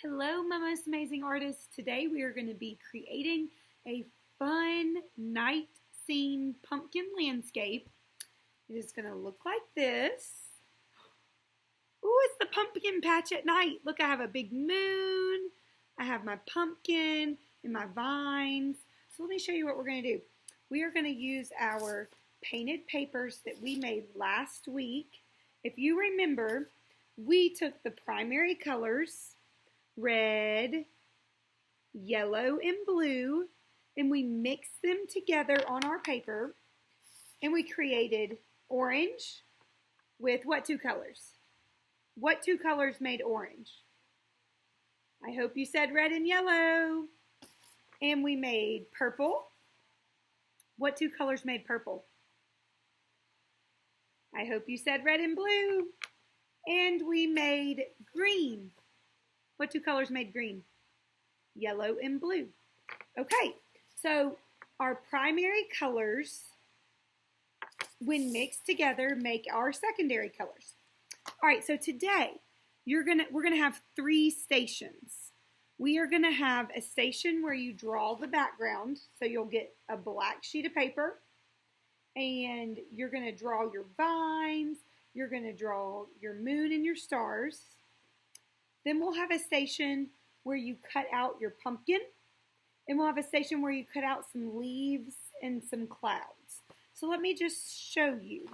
Hello, my most amazing artists. Today we are going to be creating a fun night scene pumpkin landscape. It is going to look like this. Ooh, it's the pumpkin patch at night. Look, I have a big moon. I have my pumpkin and my vines. So let me show you what we're going to do. We are going to use our painted papers that we made last week. If you remember, we took the primary colors, red, yellow, and blue, and we mixed them together on our paper, and we created orange with what two colors? What two colors made orange? I hope you said red and yellow. And we made purple. What two colors made purple? I hope you said red and blue. And we made green. What two colors made green? Yellow and blue. Okay, so our primary colors, when mixed together, make our secondary colors. All right, so today we're gonna have three stations. We are gonna have a station where you draw the background, so you'll get a black sheet of paper, and you're gonna draw your vines. You're gonna draw your moon and your stars. Then we'll have a station where you cut out your pumpkin, and we'll have a station where you cut out some leaves and some clouds. So let me just show you.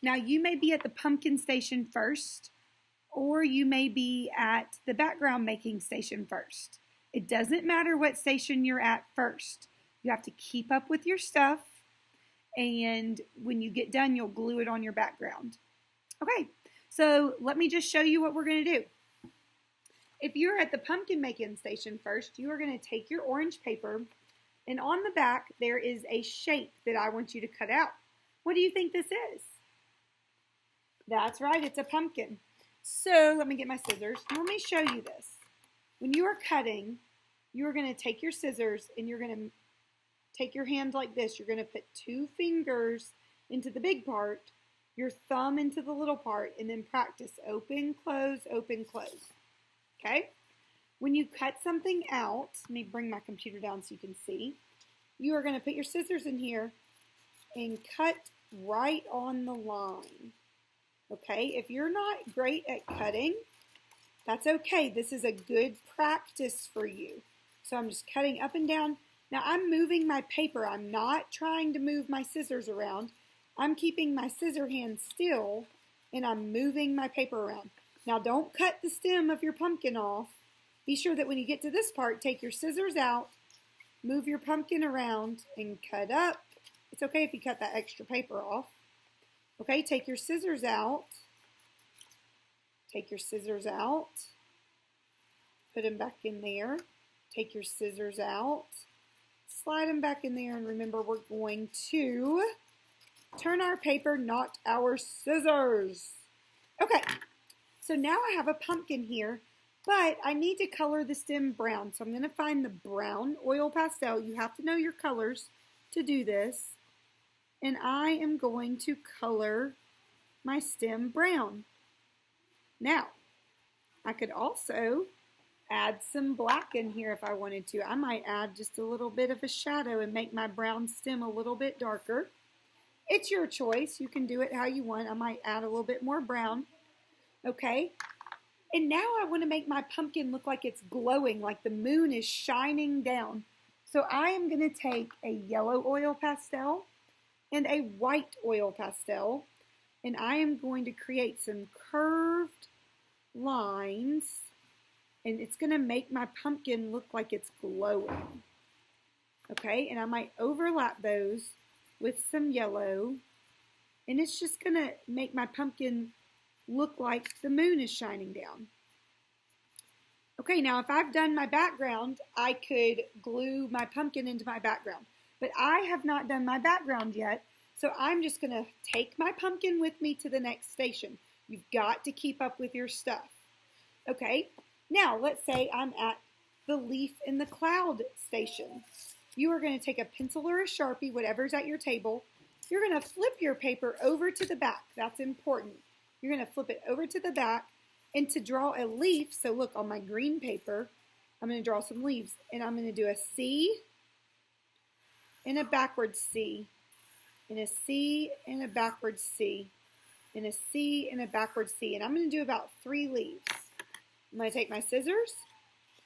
Now you may be at the pumpkin station first, or you may be at the background making station first. It doesn't matter what station you're at first. You have to keep up with your stuff, and when you get done, you'll glue it on your background. Okay, so let me just show you what we're going to do. If you're at the pumpkin making station first, you are going to take your orange paper, and on the back there is a shape that I want you to cut out. What do you think this is? That's right, it's a pumpkin. So let me get my scissors. Let me show you this. When you are cutting, you are going to take your scissors and you're going to take your hand like this. You're going to put two fingers into the big part, your thumb into the little part, and then practice open, close, open, close. Okay? When you cut something out, let me bring my computer down so you can see. You are going to put your scissors in here and cut right on the line. Okay? If you're not great at cutting, that's okay. This is a good practice for you. So I'm just cutting up and down. Now I'm moving my paper. I'm not trying to move my scissors around. I'm keeping my scissor hand still, and I'm moving my paper around. Now don't cut the stem of your pumpkin off. Be sure that when you get to this part, take your scissors out, move your pumpkin around, and cut up. It's okay if you cut that extra paper off. Okay, take your scissors out. Take your scissors out. Put them back in there. Take your scissors out. Slide them back in there, and remember we're going to turn our paper, not our scissors. Okay. So now I have a pumpkin here, but I need to color the stem brown. So I'm going to find the brown oil pastel. You have to know your colors to do this. And I am going to color my stem brown. Now, I could also add some black in here if I wanted to. I might add just a little bit of a shadow and make my brown stem a little bit darker. It's your choice. You can do it how you want. I might add a little bit more brown. Okay, and now I want to make my pumpkin look like it's glowing, like the moon is shining down. So I am going to take a yellow oil pastel and a white oil pastel, and I am going to create some curved lines, and it's going to make my pumpkin look like it's glowing. Okay, and I might overlap those with some yellow, and it's just going to make my pumpkin look like the moon is shining down. Okay, now if I've done my background, I could glue my pumpkin into my background. But I have not done my background yet, so I'm just going to take my pumpkin with me to the next station. You've got to keep up with your stuff. Okay, now let's say I'm at the leaf in the cloud station. You are going to take a pencil or a Sharpie, whatever's at your table. You're going to flip your paper over to the back. That's important. You're going to flip it over to the back, And to draw a leaf, so look on my green paper, I'm going to draw some leaves. And I'm going to do a C and a backwards C and a C and a backwards C and a C and a backwards C. And I'm going to do about 3 leaves. I'm going to take my scissors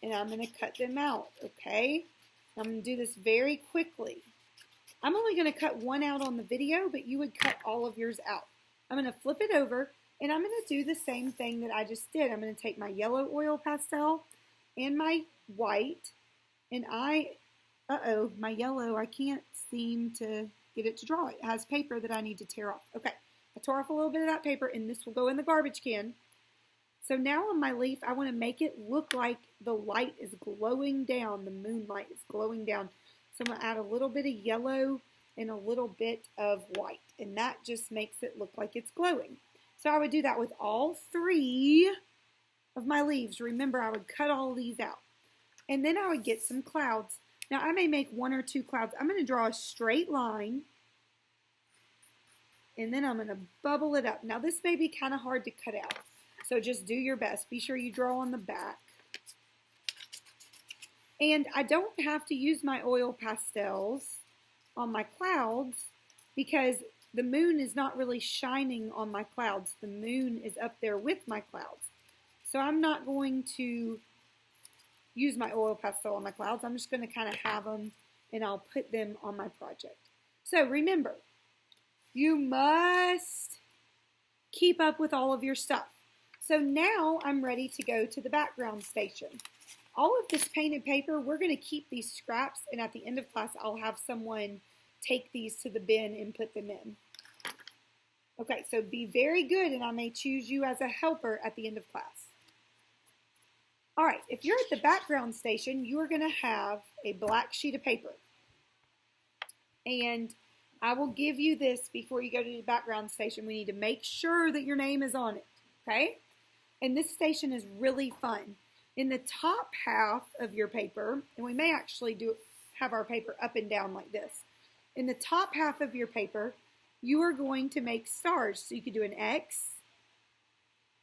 and I'm going to cut them out, okay? I'm going to do this very quickly. I'm only going to cut one out on the video, but you would cut all of yours out. I'm going to flip it over, and I'm going to do the same thing that I just did. I'm going to take my yellow oil pastel and my white, and my yellow, I can't seem to get it to draw. It has paper that I need to tear off. Okay, I tore off a little bit of that paper, and this will go in the garbage can. So now on my leaf, I want to make it look like the light is glowing down, the moonlight is glowing down. So I'm going to add a little bit of yellow and a little bit of white, and that just makes it look like it's glowing. So I would do that with all 3 of my leaves. Remember, I would cut all these out. And then I would get some clouds. Now I may make 1 or 2 clouds. I'm going to draw a straight line, and then I'm going to bubble it up. Now this may be kind of hard to cut out, so just do your best. Be sure you draw on the back. And I don't have to use my oil pastels on my clouds because the moon is not really shining on my clouds. The moon is up there with my clouds. So I'm not going to use my oil pastel on my clouds. I'm just going to kind of have them, and I'll put them on my project. So remember, you must keep up with all of your stuff. So now I'm ready to go to the background station. All of this painted paper, we're going to keep these scraps, and at the end of class, I'll have someone take these to the bin and put them in. Okay, so be very good, and I may choose you as a helper at the end of class. All right, if you're at the background station, you are going to have a black sheet of paper. And I will give you this before you go to the background station. We need to make sure that your name is on it, okay? And this station is really fun. In the top half of your paper, and we may actually have our paper up and down like this. In the top half of your paper, you are going to make stars. So you could do an X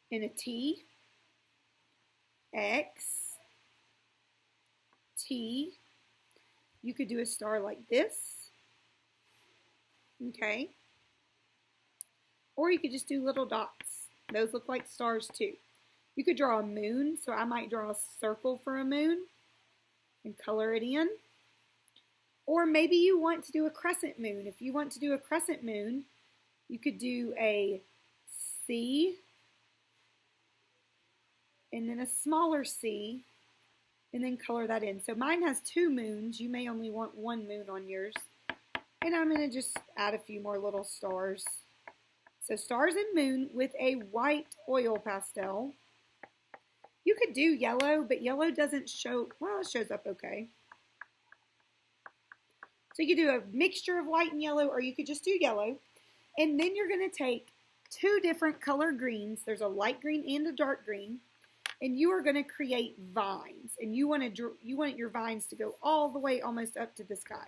and a T, X, T. You could do a star like this, okay? Or you could just do little dots. Those look like stars too. You could draw a moon, so I might draw a circle for a moon and color it in. Or maybe you want to do a crescent moon. If you want to do a crescent moon, you could do a C and then a smaller C and then color that in. So mine has 2 moons. You may only want 1 moon on yours. And I'm going to just add a few more little stars. So stars and moon with a white oil pastel. You could do yellow, but yellow doesn't show, well, it shows up okay. So you could do a mixture of white and yellow, or you could just do yellow. And then you're going to take 2 different color greens. There's a light green and a dark green. And you are going to create vines. And you want your vines to go all the way almost up to the sky.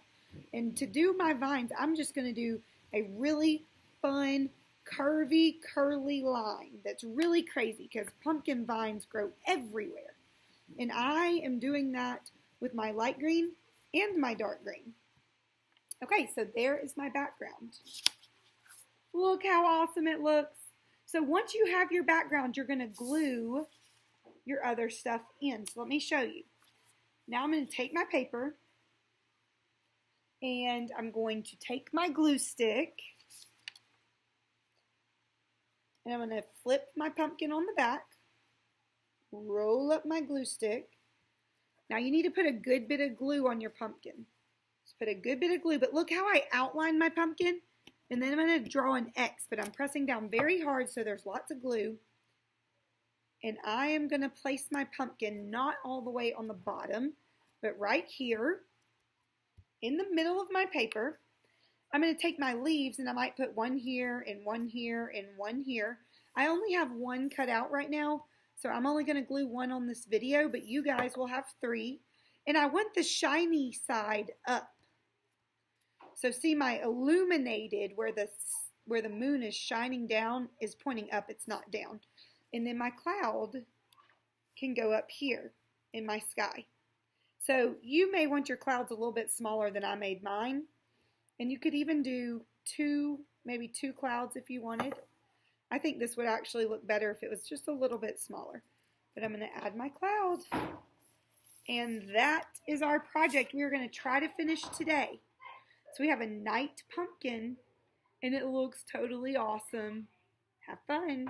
And to do my vines, I'm just going to do a really fun, curvy, curly line that's really crazy because pumpkin vines grow everywhere. And I am doing that with my light green and my dark green. Okay, so there is my background. Look how awesome it looks. So once you have your background, you're going to glue your other stuff in. So let me show you. Now I'm going to take my paper and I'm going to take my glue stick and I'm going to flip my pumpkin on the back, roll up my glue stick. Now you need to put a good bit of glue on your pumpkin. Just put a good bit of glue, but look how I outline my pumpkin. And then I'm going to draw an X, but I'm pressing down very hard so there's lots of glue. And I am going to place my pumpkin not all the way on the bottom, but right here in the middle of my paper. I'm going to take my leaves and I might put 1 here and 1 here and 1 here. I only have 1 cut out right now, so I'm only going to glue 1 on this video, but you guys will have 3. And I want the shiny side up. So see, my illuminated where the moon is shining down is pointing up, it's not down. and then my cloud can go up here in my sky. So you may want your clouds a little bit smaller than I made mine, and you could even do maybe two clouds if you wanted. I think this would actually look better if it was just a little bit smaller. But I'm going to add my cloud. And that is our project we're going to try to finish today. So we have a night pumpkin, and it looks totally awesome. Have fun.